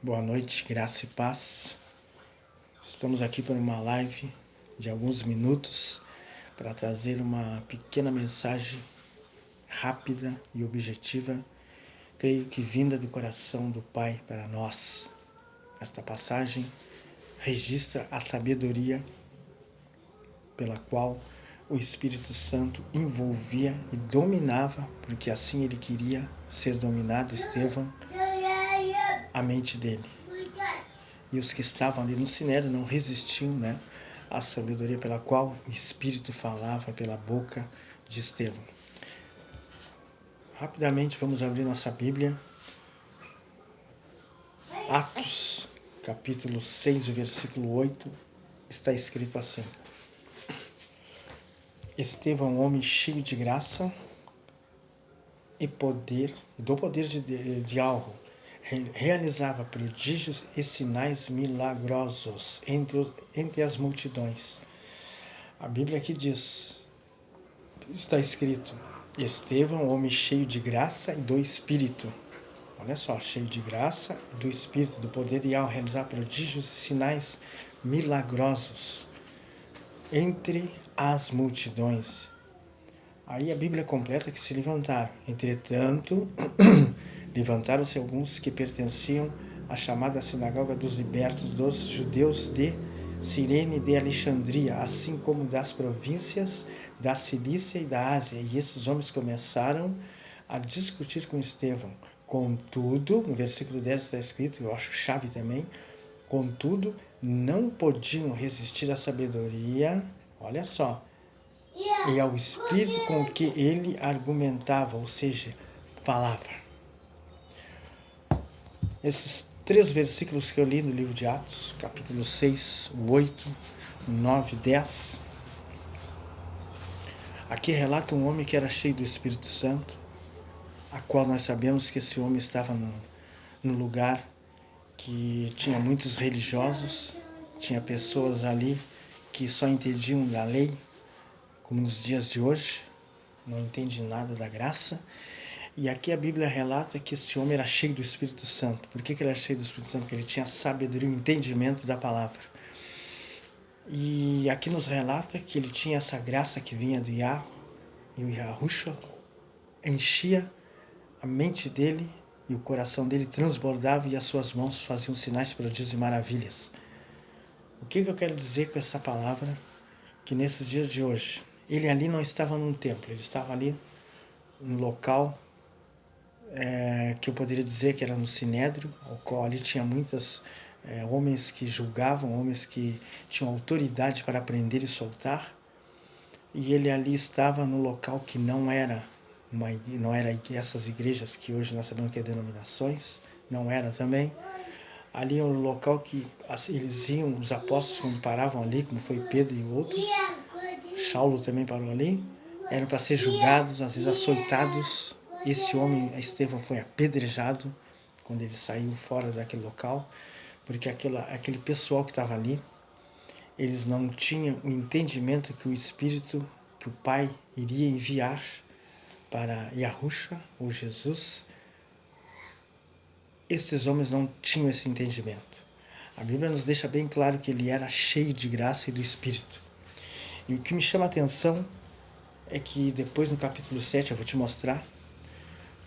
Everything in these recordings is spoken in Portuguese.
Boa noite, graça e paz. Estamos aqui para uma live de alguns minutos para trazer uma pequena mensagem rápida e objetiva, creio que vinda do coração do Pai para nós. Esta passagem registra a sabedoria pela qual o Espírito Santo envolvia e dominava, porque assim ele queria ser dominado, Estevão, a mente dele. E os que estavam ali no Sinédrio não resistiam, à sabedoria pela qual o Espírito falava pela boca de Estevão. Rapidamente vamos abrir nossa Bíblia. Atos, capítulo 6, versículo 8, está escrito assim: Estevão, homem cheio de graça e poder, do poder de algo, realizava prodígios e sinais milagrosos entre as multidões. A Bíblia aqui diz, está escrito, Estevão, homem cheio de graça e do Espírito. Olha só, cheio de graça e do Espírito, do poder de realizar prodígios e sinais milagrosos entre as multidões. Aí a Bíblia completa que se levantaram. Entretanto, levantaram-se alguns que pertenciam à chamada sinagoga dos libertos dos judeus de Cirene e de Alexandria, assim como das províncias da Cilícia e da Ásia. E esses homens começaram a discutir com Estevão. Contudo, no versículo 10 está escrito, eu acho chave também, contudo, não podiam resistir à sabedoria, olha só, e ao espírito com que ele argumentava, ou seja, falava. Esses 3 versículos que eu li no livro de Atos, capítulo 6, 8, 9, 10, aqui relata um homem que era cheio do Espírito Santo, a qual nós sabemos que esse homem estava num lugar que tinha muitos religiosos, tinha pessoas ali que só entendiam da lei, como nos dias de hoje, não entende nada da graça. E aqui a Bíblia relata que este homem era cheio do Espírito Santo. Por que ele era cheio do Espírito Santo? Porque ele tinha sabedoria e entendimento da palavra. E aqui nos relata que ele tinha essa graça que vinha do Yahweh, e o Yahushua enchia a mente dele e o coração dele transbordava e as suas mãos faziam sinais, prodígios e maravilhas. O que eu quero dizer com essa palavra? Que nesses dias de hoje, ele ali não estava num templo, ele estava ali num local que eu poderia dizer que era no Sinédrio, ao qual ali tinha muitos homens que julgavam, homens que tinham autoridade para prender e soltar, e ele ali estava no local que não era essas igrejas que hoje nós sabemos que é denominações, não era também. Ali é um local que eles iam, os apóstolos quando paravam ali, como foi Pedro e outros, Saulo também parou ali, eram para ser julgados, às vezes açoitados. Esse homem, Estevão, foi apedrejado quando ele saiu fora daquele local, porque aquele pessoal que estava ali, eles não tinham o entendimento que o Espírito, que o Pai iria enviar para Yahushua, ou Jesus. Esses homens não tinham esse entendimento. A Bíblia nos deixa bem claro que ele era cheio de graça e do Espírito. E o que me chama a atenção é que depois no capítulo 7 eu vou te mostrar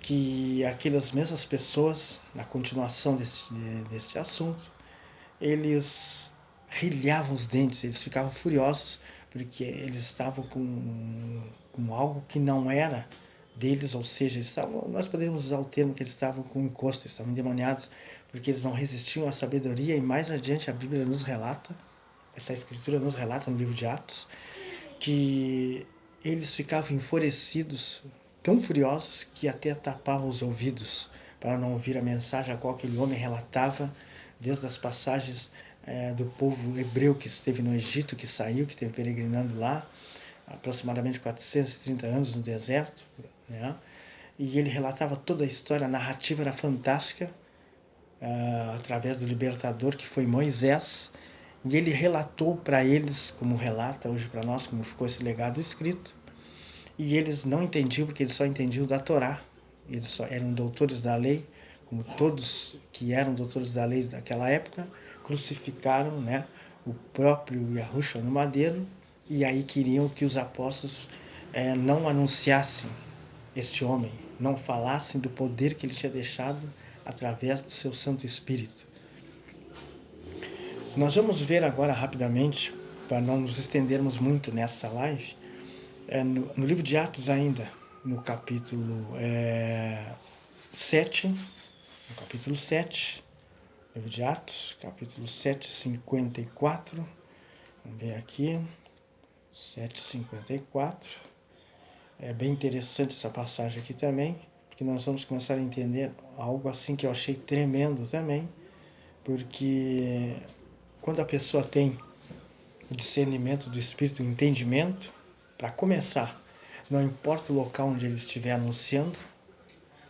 que aquelas mesmas pessoas, na continuação deste assunto, eles rilhavam os dentes, eles ficavam furiosos porque eles estavam com algo que não era deles, ou seja, nós podemos usar o termo que eles estavam com encosto, estavam endemoniados, porque eles não resistiam à sabedoria. E mais adiante a Bíblia nos relata, essa escritura nos relata no livro de Atos, que eles ficavam enfurecidos, tão furiosos, que até tapavam os ouvidos para não ouvir a mensagem a qual aquele homem relatava, desde as passagens do povo hebreu que esteve no Egito, que saiu, que esteve peregrinando lá, aproximadamente 430 anos no deserto, e ele relatava toda a história, a narrativa era fantástica, através do libertador que foi Moisés, e ele relatou para eles, como relata hoje para nós, como ficou esse legado escrito, e eles não entendiam, porque eles só entendiam da Torá, eles só eram doutores da lei, como todos que eram doutores da lei daquela época, crucificaram, né, o próprio Yahushua no madeiro, e aí queriam que os apóstolos não anunciassem este homem, não falassem do poder que ele tinha deixado através do seu Santo Espírito. Nós vamos ver agora rapidamente, para não nos estendermos muito nessa live, no livro de Atos ainda, no capítulo 7, no capítulo 7, livro de Atos, capítulo 7, 54, vamos ver aqui, 7:54. É bem interessante essa passagem aqui também, porque nós vamos começar a entender algo assim que eu achei tremendo também, porque quando a pessoa tem o discernimento do Espírito, o entendimento, para começar, não importa o local onde ele estiver anunciando,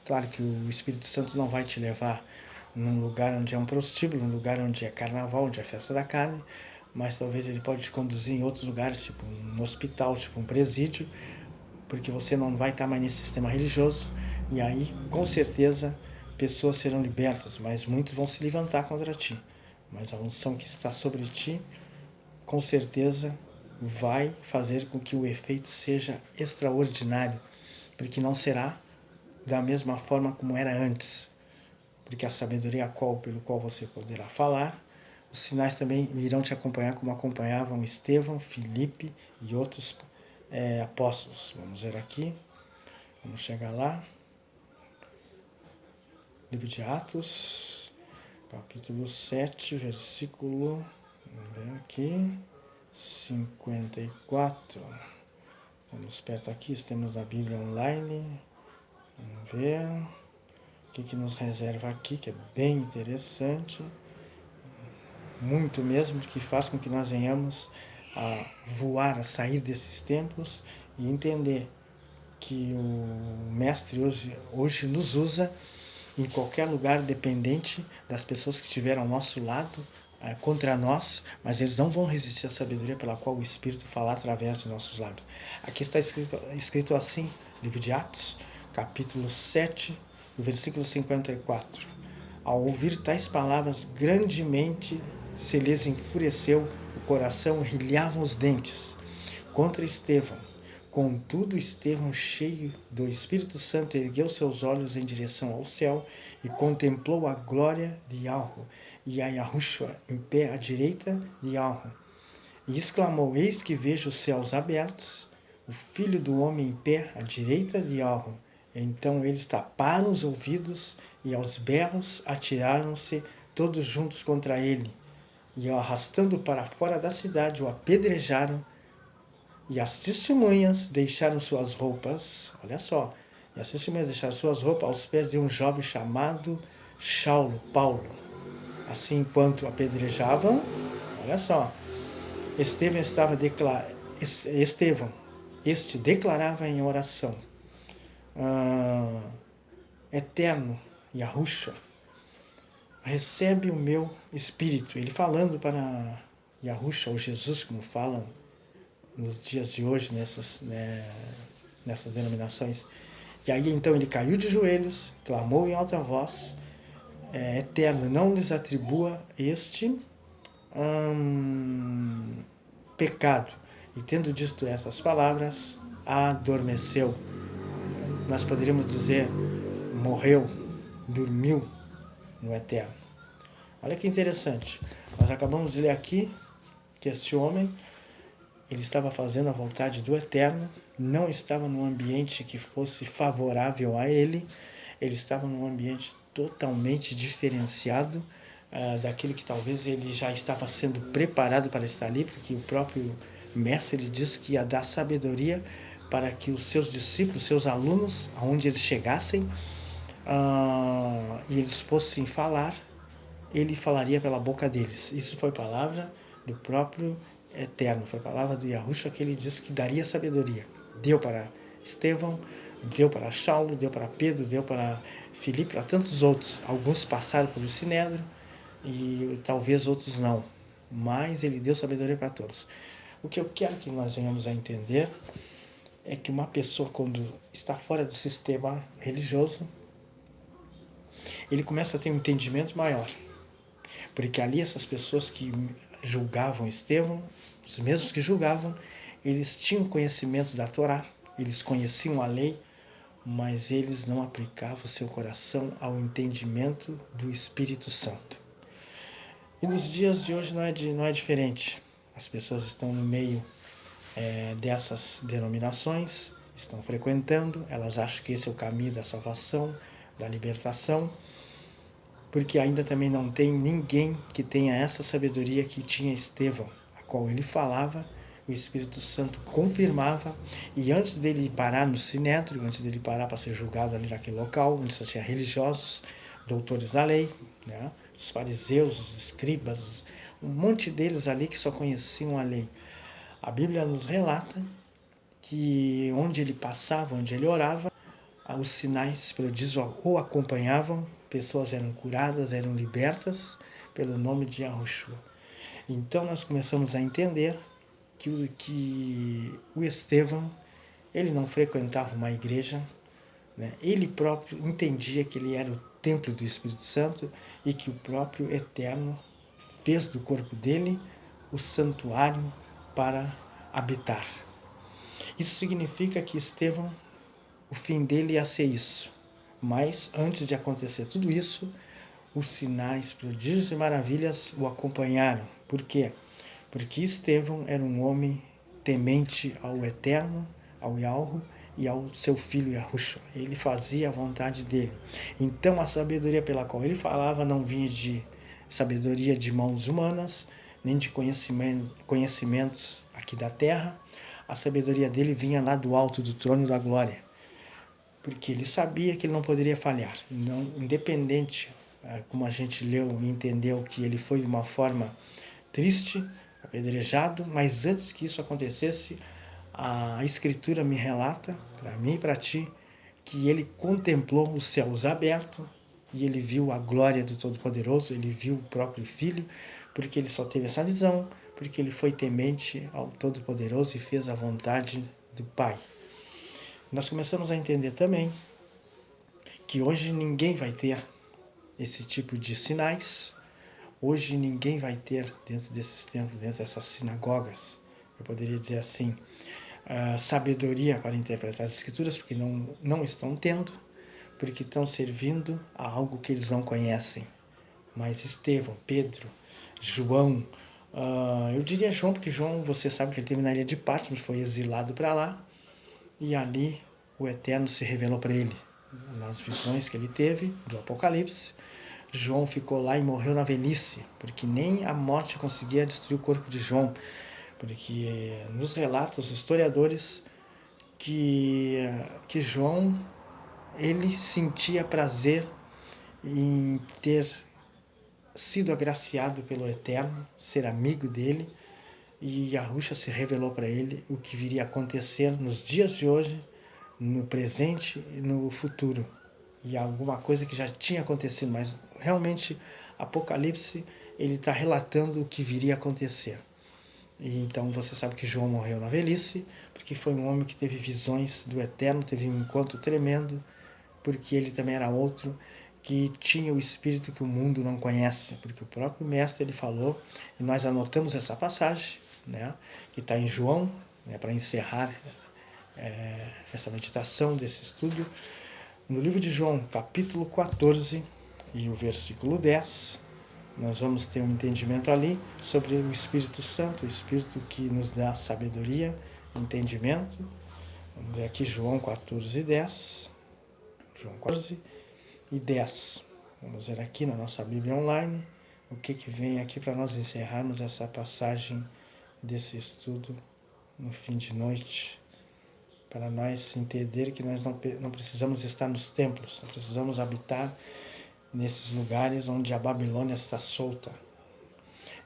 claro que o Espírito Santo não vai te levar num lugar onde é um prostíbulo, num lugar onde é carnaval, onde é festa da carne, mas talvez ele pode te conduzir em outros lugares, tipo um hospital, tipo um presídio, porque você não vai estar mais nesse sistema religioso, e aí, com certeza, pessoas serão libertas, mas muitos vão se levantar contra ti. Mas a unção que está sobre ti, com certeza, vai fazer com que o efeito seja extraordinário, porque não será da mesma forma como era antes, porque a sabedoria pelo qual você poderá falar, os sinais também irão te acompanhar como acompanhavam Estevão, Filipe e outros apóstolos. Vamos ver aqui, vamos chegar lá. Livro de Atos, capítulo 7, versículo, vamos ver aqui, 54. Estamos perto aqui, estamos na Bíblia online. Vamos ver o que nos reserva aqui, que é bem interessante. Muito mesmo, que faz com que nós venhamos a voar, a sair desses templos e entender que o Mestre hoje nos usa em qualquer lugar, dependente das pessoas que estiveram ao nosso lado, contra nós, mas eles não vão resistir à sabedoria pela qual o Espírito fala através de nossos lábios. Aqui está escrito assim, livro de Atos, capítulo 7, versículo 54. Ao ouvir tais palavras, grandemente se lhes enfureceu o coração, rilhavam os dentes contra Estevão. Contudo, Estevão, cheio do Espírito Santo, ergueu seus olhos em direção ao céu e contemplou a glória de Yahweh e a Yahushua em pé à direita de Yahweh. E exclamou: Eis que vejo os céus abertos, o Filho do Homem em pé à direita de Yahweh. Então eles taparam os ouvidos e aos berros atiraram-se todos juntos contra ele. E arrastando para fora da cidade, o apedrejaram. E as testemunhas deixaram suas roupas, olha só, e as testemunhas deixaram suas roupas aos pés de um jovem chamado Paulo. Assim, enquanto apedrejavam, olha só, este declarava em oração: Eterno Yahushua, recebe o meu espírito. Ele falando para Yahushua, ou Jesus, como falam nos dias de hoje, nessas denominações. E aí então ele caiu de joelhos, clamou em alta voz: Eterno, não lhes atribua este pecado. E tendo dito essas palavras, adormeceu. Nós poderíamos dizer, morreu, dormiu no Eterno. Olha que interessante. Nós acabamos de ler aqui que este homem, ele estava fazendo a vontade do Eterno, não estava num ambiente que fosse favorável a ele, ele estava num ambiente totalmente diferenciado daquele que talvez ele já estava sendo preparado para estar ali, porque o próprio mestre ele disse que ia dar sabedoria para que os seus discípulos, seus alunos, aonde eles chegassem e eles fossem falar, ele falaria pela boca deles. Isso foi palavra do próprio Eterno, foi a palavra do Yahushua que ele disse que daria sabedoria. Deu para Estevão, deu para Saulo, deu para Pedro, deu para Filipe, para tantos outros. Alguns passaram pelo Sinédrio e talvez outros não, mas ele deu sabedoria para todos. O que eu quero que nós venhamos a entender é que uma pessoa, quando está fora do sistema religioso, ele começa a ter um entendimento maior. Porque ali essas pessoas que julgavam Estevão, os mesmos que julgavam, eles tinham conhecimento da Torá, eles conheciam a lei, mas eles não aplicavam o seu coração ao entendimento do Espírito Santo. E nos dias de hoje não é diferente. As pessoas estão no meio dessas denominações, estão frequentando, elas acham que esse é o caminho da salvação, da libertação, porque ainda também não tem ninguém que tenha essa sabedoria que tinha Estevão, a qual ele falava, o Espírito Santo confirmava, e antes dele parar no Sinédrio, antes dele parar para ser julgado ali naquele local, onde só tinha religiosos, doutores da lei, né? Os fariseus, os escribas, um monte deles ali que só conheciam a lei. A Bíblia nos relata que onde ele passava, onde ele orava, os sinais prodígios o acompanhavam, pessoas eram curadas, eram libertas pelo nome de Yahushua. Então nós começamos a entender que o Estevão, ele não frequentava uma igreja, né? Ele próprio entendia que ele era o templo do Espírito Santo e que o próprio Eterno fez do corpo dele o santuário para habitar. Isso significa que Estevão, o fim dele ia ser isso. Mas antes de acontecer tudo isso, os sinais, prodígios e maravilhas o acompanharam. Por quê? Porque Estevão era um homem temente ao Eterno, ao Yahweh e ao seu filho Yahushua. Ele fazia a vontade dele. Então a sabedoria pela qual ele falava não vinha de sabedoria de mãos humanas, nem de conhecimentos aqui da terra. A sabedoria dele vinha lá do alto do trono da glória, porque ele sabia que ele não poderia falhar. Não, independente, como a gente leu e entendeu, que ele foi de uma forma triste, apedrejado, mas antes que isso acontecesse, a Escritura me relata, para mim e para ti, que ele contemplou os céus abertos e ele viu a glória do Todo-Poderoso, ele viu o próprio Filho, porque ele só teve essa visão, porque ele foi temente ao Todo-Poderoso e fez a vontade do Pai. Nós começamos a entender também que hoje ninguém vai ter esse tipo de sinais, hoje ninguém vai ter dentro desses templos, dentro dessas sinagogas, eu poderia dizer assim, sabedoria para interpretar as Escrituras, porque não estão tendo, porque estão servindo a algo que eles não conhecem. Mas Estevão, Pedro, João, eu diria João, porque João, você sabe que ele teve na ilha de Patmos, foi exilado para lá, e ali o Eterno se revelou para ele, nas visões que ele teve do Apocalipse. João ficou lá e morreu na velhice, porque nem a morte conseguia destruir o corpo de João, porque nos relatam os historiadores que João, ele sentia prazer em ter sido agraciado pelo Eterno, ser amigo dele, e Yahushua se revelou para ele o que viria a acontecer nos dias de hoje, no presente e no futuro. E alguma coisa que já tinha acontecido, mas realmente Apocalipse, ele está relatando o que viria a acontecer. E então você sabe que João morreu na velhice, porque foi um homem que teve visões do Eterno, teve um encontro tremendo, porque ele também era outro que tinha o espírito que o mundo não conhece, porque o próprio mestre ele falou, e nós anotamos essa passagem, né, que está em João, né, para encerrar essa meditação desse estudo, no livro de João, capítulo 14 e o versículo 10, nós vamos ter um entendimento ali sobre o Espírito Santo, o Espírito que nos dá sabedoria, entendimento. Vamos ver aqui João 14 e 10. João 14 e 10. Vamos ver aqui na nossa Bíblia online o que vem aqui para nós encerrarmos essa passagem desse estudo no fim de noite, para nós entender que nós não precisamos estar nos templos, não precisamos habitar nesses lugares onde a Babilônia está solta.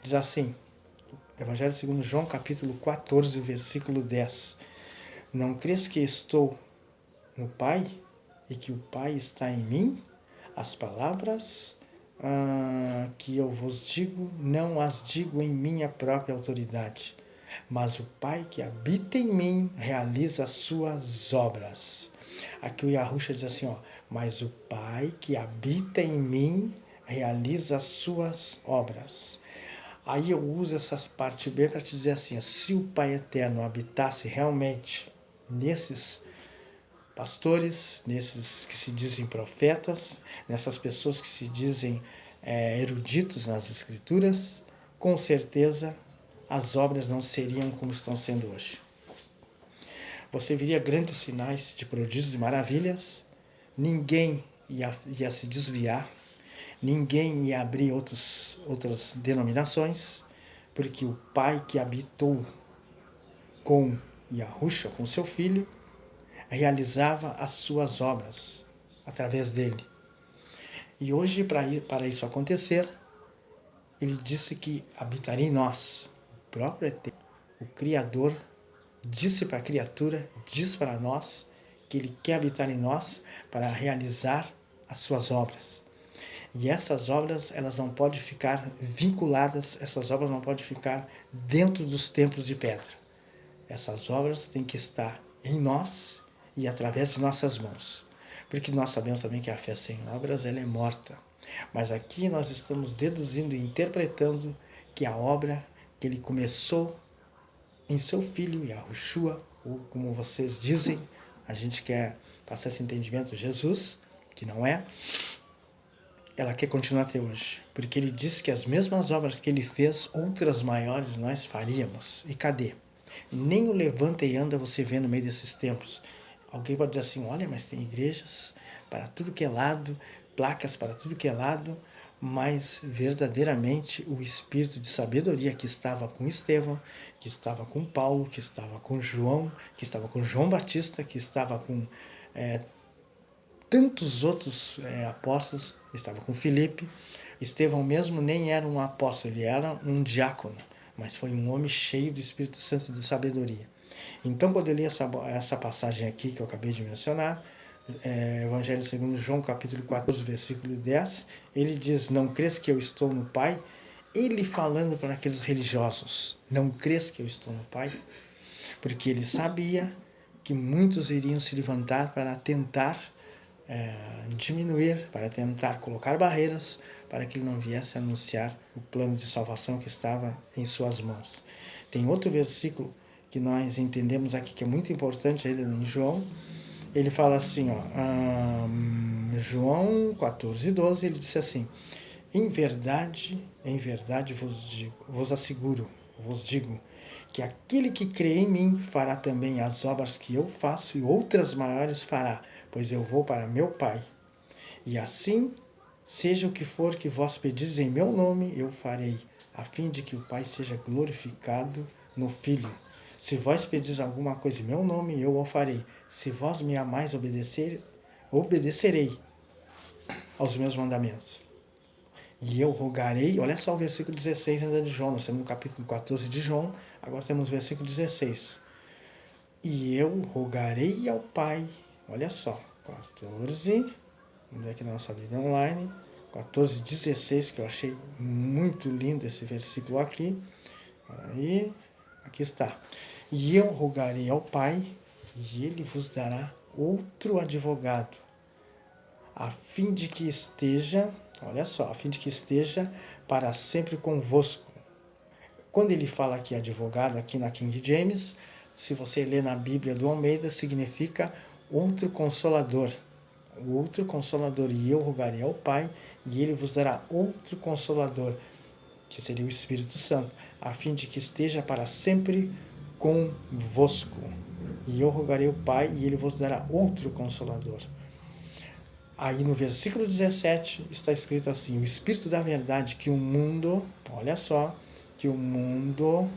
Diz assim, Evangelho segundo João, capítulo 14, versículo 10. Não crês que estou no Pai e que o Pai está em mim? As palavras que eu vos digo, não as digo em minha própria autoridade, mas o Pai que habita em mim realiza as suas obras. Aqui o Yahushua diz assim, mas o Pai que habita em mim realiza as suas obras. Aí eu uso essa parte B para te dizer assim, se o Pai Eterno habitasse realmente nesses pastores, nesses que se dizem profetas, nessas pessoas que se dizem eruditos nas Escrituras, com certeza as obras não seriam como estão sendo hoje. Você viria grandes sinais de prodígios e maravilhas, ninguém ia se desviar, ninguém ia abrir outras denominações, porque o Pai que habitou com Yahushua, com seu filho, realizava as suas obras através dele. E hoje, para isso acontecer, ele disse que habitaria em nós. O próprio Eterno, o Criador, disse para a criatura, diz para nós, que ele quer habitar em nós para realizar as suas obras. E essas obras, elas não podem ficar vinculadas, essas obras não podem ficar dentro dos templos de pedra. Essas obras têm que estar em nós e através de nossas mãos. Porque nós sabemos também que a fé sem obras, ela é morta. Mas aqui nós estamos deduzindo e interpretando que a obra que ele começou em seu filho, Yahushua, ou como vocês dizem, a gente quer passar esse entendimento, Jesus, que não é, ela quer continuar até hoje. Porque ele disse que as mesmas obras que ele fez, outras maiores nós faríamos. E cadê? Nem o levanta e anda você vê no meio desses templos. Alguém pode dizer assim, olha, mas tem igrejas para tudo que é lado, placas para tudo que é lado, mas verdadeiramente o espírito de sabedoria que estava com Estevão, que estava com Paulo, que estava com João, que estava com João Batista, que estava com tantos outros apóstolos, estava com Filipe. Estevão mesmo nem era um apóstolo, ele era um diácono, mas foi um homem cheio do Espírito Santo e de sabedoria. Então, quando eu li essa passagem aqui que eu acabei de mencionar, Evangelho segundo João, capítulo 14, versículo 10, ele diz, não crês que eu estou no Pai? Ele falando para aqueles religiosos, não crês que eu estou no Pai? Porque ele sabia que muitos iriam se levantar para tentar diminuir, para tentar colocar barreiras, para que ele não viesse anunciar o plano de salvação que estava em suas mãos. Tem outro versículo que nós entendemos aqui que é muito importante ainda em João. Ele fala assim, João 14, 12, ele disse assim, em verdade vos asseguro, vos digo, que aquele que crê em mim fará também as obras que eu faço e outras maiores fará, pois eu vou para meu Pai. E assim, seja o que for que vós pedis em meu nome, eu farei, a fim de que o Pai seja glorificado no Filho. Se vós pedis alguma coisa em meu nome, eu o farei. Se vós me amais, obedecerei aos meus mandamentos. E eu rogarei, olha só o versículo 16 ainda de João, nós temos no capítulo 14 de João, agora temos o versículo 16. E eu rogarei ao Pai, olha só, 14, vamos ver aqui na nossa Bíblia online, 14, 16, que eu achei muito lindo esse versículo aqui. Aí, aqui está. E eu rogarei ao Pai, e ele vos dará outro advogado, a fim de que esteja, olha só, a fim de que esteja para sempre convosco. Quando ele fala aqui advogado, aqui na King James, se você ler na Bíblia do Almeida, significa outro consolador. O outro consolador, e eu rogarei ao Pai, e ele vos dará outro consolador, que seria o Espírito Santo, a fim de que esteja para sempre convosco. E eu rogarei ao Pai, e ele vos dará outro consolador. Aí no versículo 17 está escrito assim, o Espírito da verdade que o mundo, olha só, que o mundo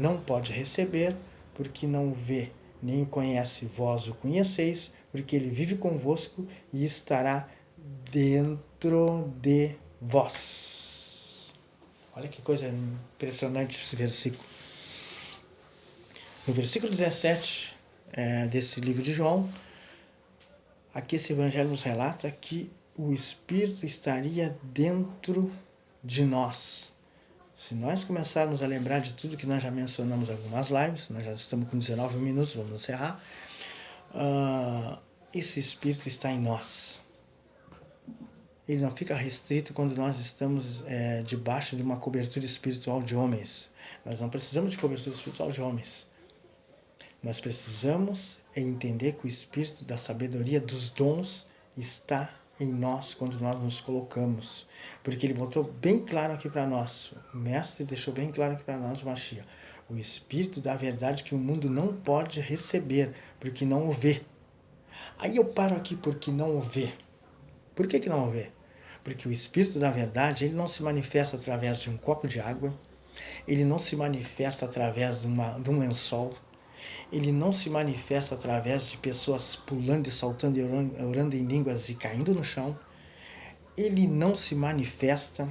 não pode receber, porque não vê, nem conhece, vós o conheceis, porque ele vive convosco e estará dentro de vós. Olha que coisa impressionante esse versículo. No versículo 17 desse livro de João, aqui esse evangelho nos relata que o Espírito estaria dentro de nós. Se nós começarmos a lembrar de tudo que nós já mencionamos em algumas lives, nós já estamos com 19 minutos, vamos encerrar. esse Espírito está em nós. Ele não fica restrito quando nós estamos debaixo de uma cobertura espiritual de homens. Nós não precisamos de cobertura espiritual de homens. Nós precisamos entender que o Espírito da sabedoria dos dons está em nós quando nós nos colocamos. Porque ele botou bem claro aqui para nós, o Mestre deixou bem claro aqui para nós, o Mashiach, o Espírito da verdade que o mundo não pode receber, porque não o vê. Aí eu paro aqui porque não o vê. Por que não o vê? Porque o Espírito da verdade, ele não se manifesta através de um copo de água, ele não se manifesta através de um lençol, ele não se manifesta através de pessoas pulando e saltando e orando em línguas e caindo no chão, ele não se manifesta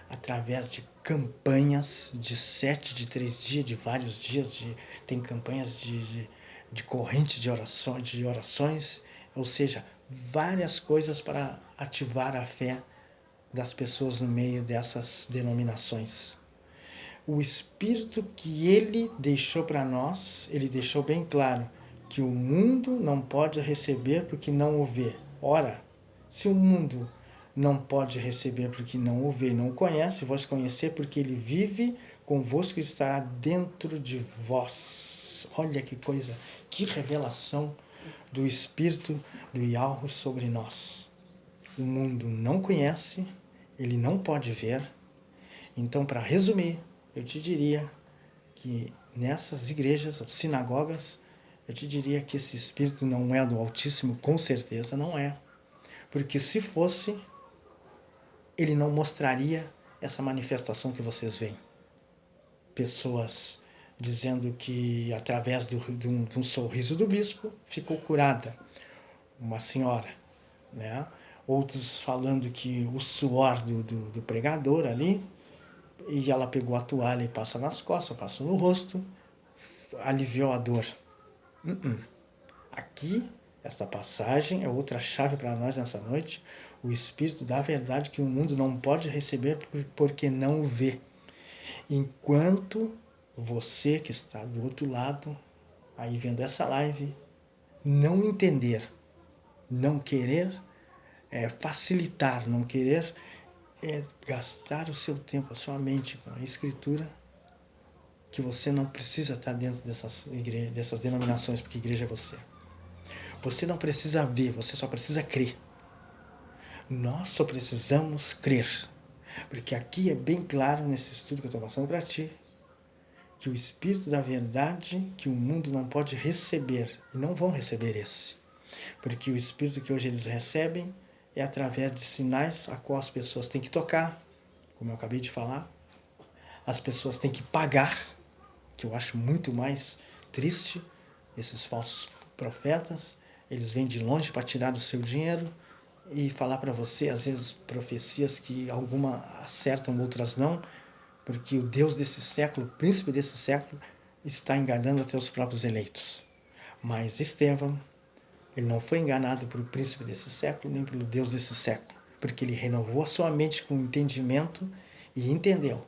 através de campanhas de 7, de 3 dias, de vários dias, tem campanhas de corrente de orações, ou seja, várias coisas para ativar a fé das pessoas no meio dessas denominações. O Espírito que ele deixou para nós, ele deixou bem claro que o mundo não pode receber porque não o vê. Ora, se o mundo não pode receber porque não o vê e não o conhece, vós conhecer porque ele vive convosco e estará dentro de vós. Olha que coisa, que revelação do Espírito do Yahweh sobre nós. O mundo não conhece, ele não pode ver. Então, para resumir, eu te diria que nessas igrejas, ou sinagogas, eu te diria que esse Espírito não é do Altíssimo, com certeza não é. Porque se fosse, ele não mostraria essa manifestação que vocês veem. Pessoas dizendo que através de um sorriso do bispo ficou curada uma senhora, né? Outros falando que o suor do pregador ali, e ela pegou a toalha e passa nas costas, passa no rosto, aliviou a dor. Aqui, esta passagem é outra chave para nós nessa noite, o Espírito da verdade que o mundo não pode receber porque não o vê. Enquanto você que está do outro lado, aí vendo essa live, não entender, não querer facilitar, não querer gastar o seu tempo, a sua mente com a Escritura, que você não precisa estar dentro dessas denominações, porque igreja é você. Você não precisa ver, você só precisa crer. Nós só precisamos crer. Porque aqui é bem claro, nesse estudo que eu estou passando para ti, que o Espírito da verdade que o mundo não pode receber, e não vão receber esse. Porque o Espírito que hoje eles recebem é através de sinais a qual as pessoas têm que tocar, como eu acabei de falar. As pessoas têm que pagar, que eu acho muito mais triste, esses falsos profetas. Eles vêm de longe para tirar o seu dinheiro e falar para você, às vezes, profecias que algumas acertam, outras não, porque o Deus desse século, o príncipe desse século, está enganando até os próprios eleitos. Mas Estevão, ele não foi enganado pelo príncipe desse século, nem pelo Deus desse século, porque ele renovou a sua mente com entendimento e entendeu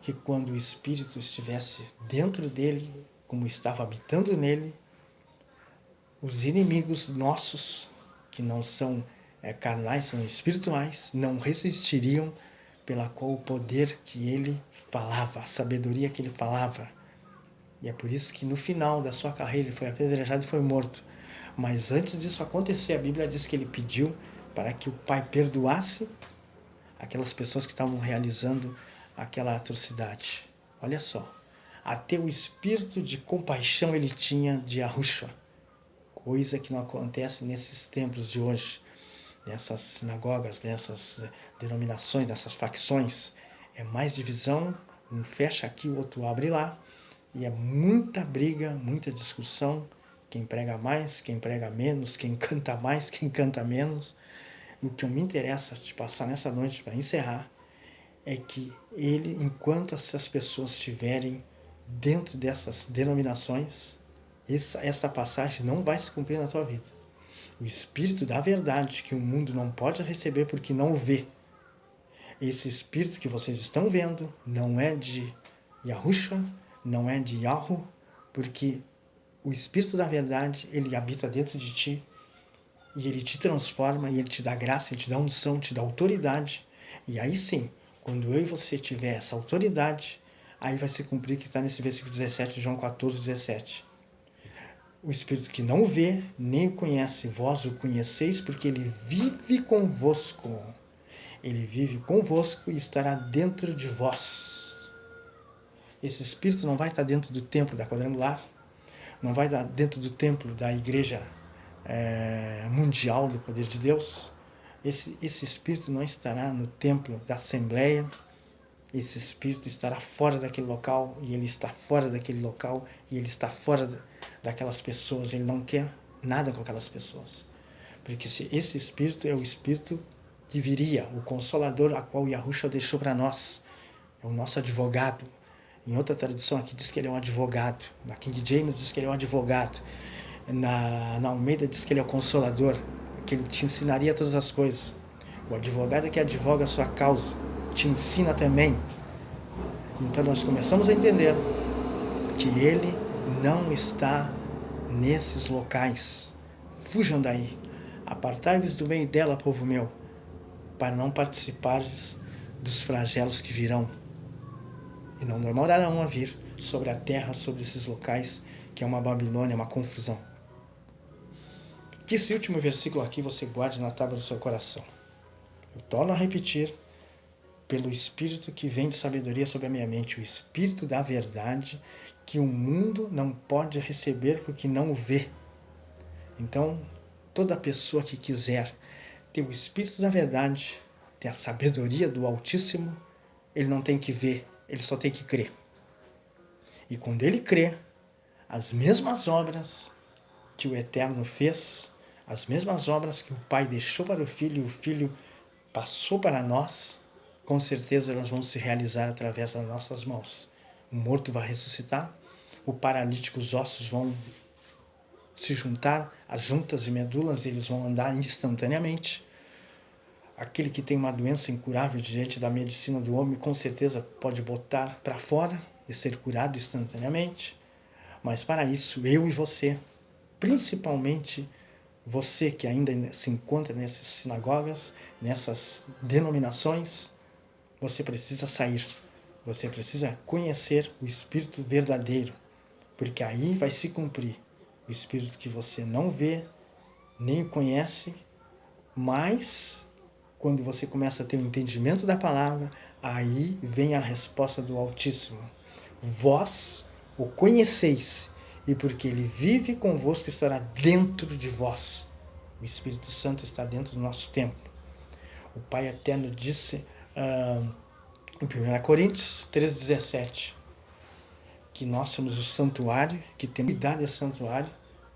que quando o Espírito estivesse dentro dele, como estava habitando nele, os inimigos nossos, que não são carnais, são espirituais, não resistiriam pela qual o poder que ele falava, a sabedoria que ele falava. E é por isso que no final da sua carreira ele foi apedrejado e foi morto. Mas antes disso acontecer, a Bíblia diz que ele pediu para que o Pai perdoasse aquelas pessoas que estavam realizando aquela atrocidade. Olha só, até o espírito de compaixão ele tinha de Yahushua, coisa que não acontece nesses templos de hoje, nessas sinagogas, nessas denominações, nessas facções. É mais divisão, um fecha aqui, o outro abre lá, e é muita briga, muita discussão, quem prega mais, quem prega menos, quem canta mais, quem canta menos. O que me interessa te passar nessa noite para encerrar é que ele, enquanto essas pessoas estiverem dentro dessas denominações, essa passagem não vai se cumprir na tua vida. O Espírito da verdade que o mundo não pode receber porque não o vê. Esse Espírito que vocês estão vendo não é de Yahushua, não é de Yahu, porque o Espírito da verdade, ele habita dentro de ti e ele te transforma, e ele te dá graça, ele te dá unção, te dá autoridade. E aí sim, quando eu e você tiver essa autoridade, aí vai se cumprir o que está nesse versículo 17 de João 14:17. O Espírito que não vê, nem o conhece, vós o conheceis, porque ele vive convosco. Ele vive convosco e estará dentro de vós. Esse Espírito não vai estar dentro do templo da Quadrangular, não vai estar dentro do templo da Igreja Mundial do Poder de Deus. Esse Espírito não estará no templo da Assembleia. Esse Espírito estará fora daquele local, e ele está fora daquele local, e ele está fora daquelas pessoas. Ele não quer nada com aquelas pessoas. Porque esse Espírito é o Espírito que viria, o Consolador, a qual Yahushua deixou para nós. É o nosso advogado. Em outra tradução aqui diz que ele é um advogado. Na King James diz que ele é um advogado. Na Almeida diz que ele é o Consolador, que ele te ensinaria todas as coisas. O advogado é que advoga a sua causa, te ensina também. Então nós começamos a entender que ele não está nesses locais. Fujam daí. Apartai-vos do meio dela, povo meu, para não participares dos flagelos que virão. E não demorarão a vir sobre a terra, sobre esses locais, que é uma Babilônia, uma confusão. Que esse último versículo aqui você guarde na tábua do seu coração. Eu torno a repetir, pelo Espírito que vem de sabedoria sobre a minha mente, o Espírito da verdade, que o mundo não pode receber porque não o vê. Então, toda pessoa que quiser ter o Espírito da verdade, ter a sabedoria do Altíssimo, ele não tem que ver, ele só tem que crer. E quando ele crê, as mesmas obras que o Eterno fez, as mesmas obras que o Pai deixou para o Filho e o Filho passou para nós, com certeza elas vão se realizar através das nossas mãos. O morto vai ressuscitar, o paralítico, os ossos vão se juntar, as juntas e medulas, eles vão andar instantaneamente. Aquele que tem uma doença incurável diante da medicina do homem, com certeza pode botar para fora e ser curado instantaneamente. Mas para isso, eu e você, principalmente você que ainda se encontra nessas sinagogas, nessas denominações, você precisa sair. Você precisa conhecer o Espírito verdadeiro, porque aí vai se cumprir o Espírito que você não vê, nem o conhece, mas quando você começa a ter o entendimento da palavra, aí vem a resposta do Altíssimo. Vós o conheceis, e porque ele vive convosco, estará dentro de vós. O Espírito Santo está dentro do nosso templo. O Pai Eterno disse em 1 Coríntios 3,17 que nós somos o santuário, que temos que cuidar desse santuário,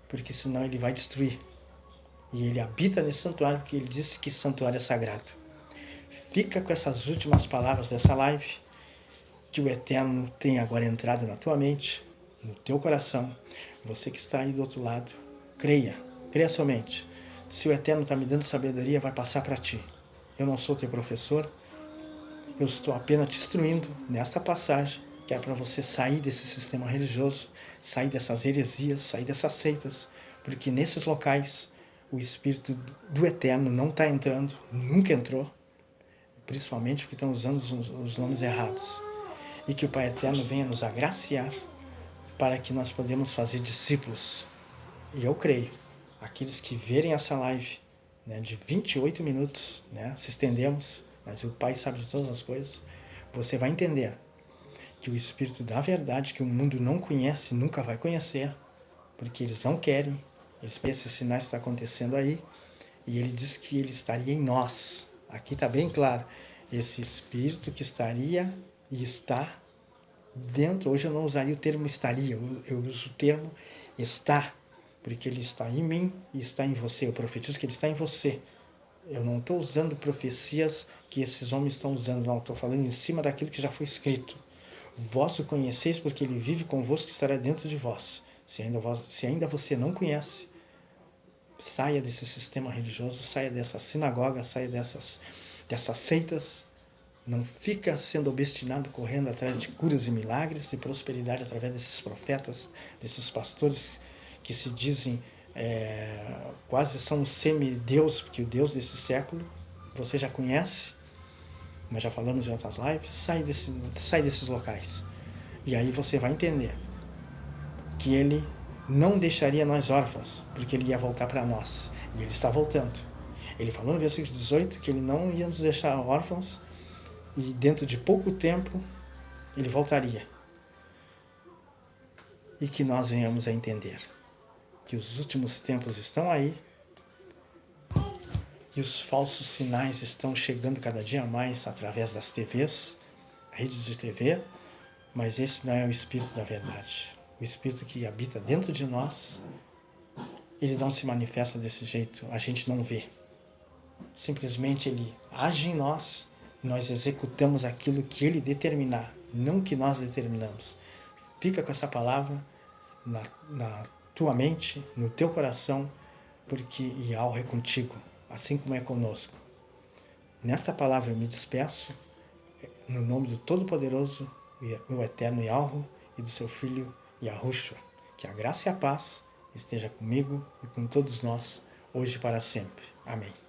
porque senão ele vai destruir. E ele habita nesse santuário porque ele disse que santuário é sagrado. Fica com essas últimas palavras dessa live, que o Eterno tem agora entrado na tua mente, no teu coração. Você que está aí do outro lado, creia somente. Se o Eterno está me dando sabedoria, vai passar para ti. Eu não sou teu professor, eu estou apenas te instruindo nessa passagem, que é para você sair desse sistema religioso, sair dessas heresias, sair dessas seitas, porque nesses locais o Espírito do Eterno não está entrando, nunca entrou, principalmente porque estão usando os nomes errados. E que o Pai Eterno venha nos agraciar para que nós podemos fazer discípulos. E eu creio, aqueles que verem essa live, né, de 28 minutos, né, se estendemos, mas o Pai sabe de todas as coisas, você vai entender que o Espírito da verdade, que o mundo não conhece, nunca vai conhecer, porque eles não querem, eles pensam que esses sinais estão acontecendo aí, e ele diz que ele estaria em nós. Aqui está bem claro, esse Espírito que estaria e está dentro. Hoje eu não usaria o termo estaria, eu uso o termo está, porque ele está em mim e está em você. Eu profetizo que ele está em você. Eu não estou usando profecias que esses homens estão usando, não. Estou falando em cima daquilo que já foi escrito. Vós o conheceis porque ele vive convosco e estará dentro de vós. Se ainda você não conhece, saia desse sistema religioso, saia dessa sinagoga, saia dessas seitas. Não fica sendo obstinado, correndo atrás de curas e milagres e prosperidade através desses profetas, desses pastores que se dizem quase são um semideus, porque o Deus desse século você já conhece, nós já falamos em outras lives, sai desses locais. E aí você vai entender que ele não deixaria nós órfãos, porque ele ia voltar para nós. E ele está voltando. Ele falou no versículo 18 que ele não ia nos deixar órfãos e dentro de pouco tempo ele voltaria. E que nós venhamos a entender que os últimos tempos estão aí e os falsos sinais estão chegando cada dia mais através das TVs, redes de TV, mas esse não é o Espírito da verdade. O Espírito que habita dentro de nós, ele não se manifesta desse jeito, a gente não vê. Simplesmente ele age em nós e nós executamos aquilo que ele determinar, não que nós determinamos. Fica com essa palavra na tua mente, no teu coração, porque Yahweh é contigo, assim como é conosco. Nesta palavra eu me despeço, no nome do Todo-Poderoso, o Eterno Yahweh e do seu Filho Yahushua. Que a graça e a paz esteja comigo e com todos nós, hoje e para sempre. Amém.